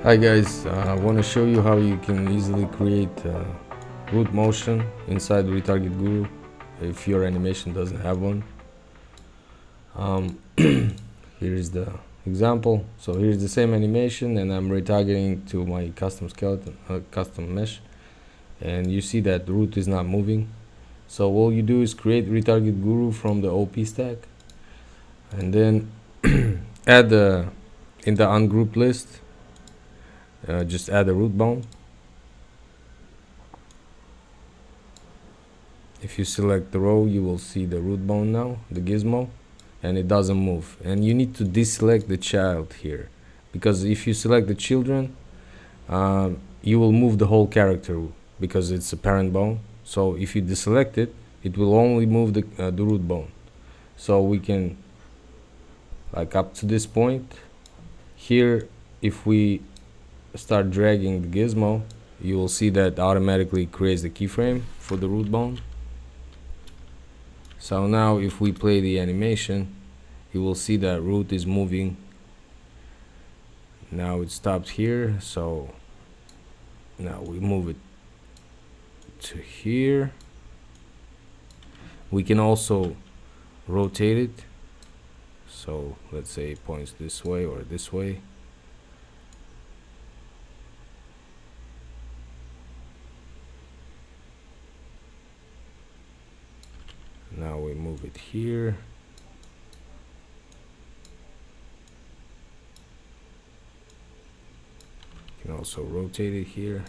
Hi guys, I want to show you how you can easily create root motion inside Retarget Guru if your animation doesn't have one. Here's the example. So here's the same animation and I'm retargeting to my custom skeleton, custom mesh, and you see that the root is not moving. So all you do is create Retarget Guru from the OP stack and then add in the ungrouped list, just add a root bone. If you select the row, you will see the root bone now, the gizmo, and it doesn't move. And you need to deselect the child here, because if you select the children, you will move the whole character because it's a parent bone. So if you deselect it, it will only move the root bone. So we can, like up to this point here, if we start dragging the gizmo, you will see that automatically creates the keyframe for the root bone. So now if we play the animation, you will see that root is moving. Now it stopped here, so now we move it to here. We can also rotate it, so let's say it points this way or this way. Now we move it here. You can also rotate it here.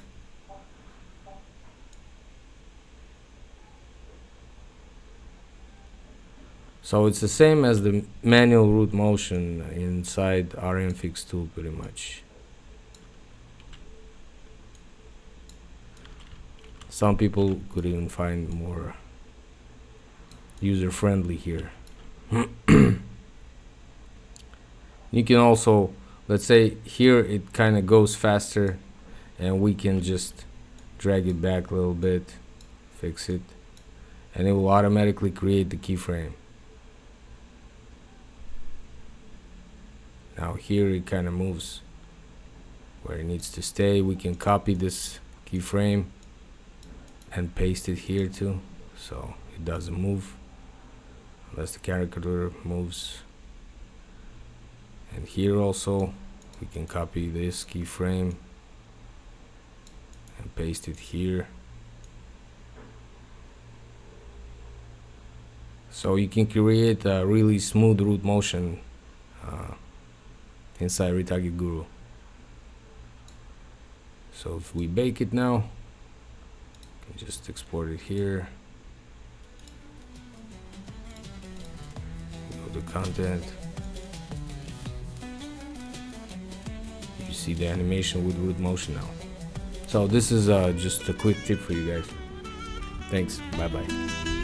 So it's the same as the manual root motion inside RMFX tool pretty much. Some people could even find more user-friendly here. You can also, let's say here it kind of goes faster and we can just drag it back a little bit, fix it, and it will automatically create the keyframe. Now here it kind of moves where it needs to stay. We can copy this keyframe and paste it here too, so it doesn't move unless the character moves. And here also we can copy this keyframe and paste it here. So you can create a really smooth root motion inside Retarget Guru. So if we bake it now, you can just export it here. Go to content. You see the animation with root motion now. So this is just a quick tip for you guys. Thanks. Bye bye.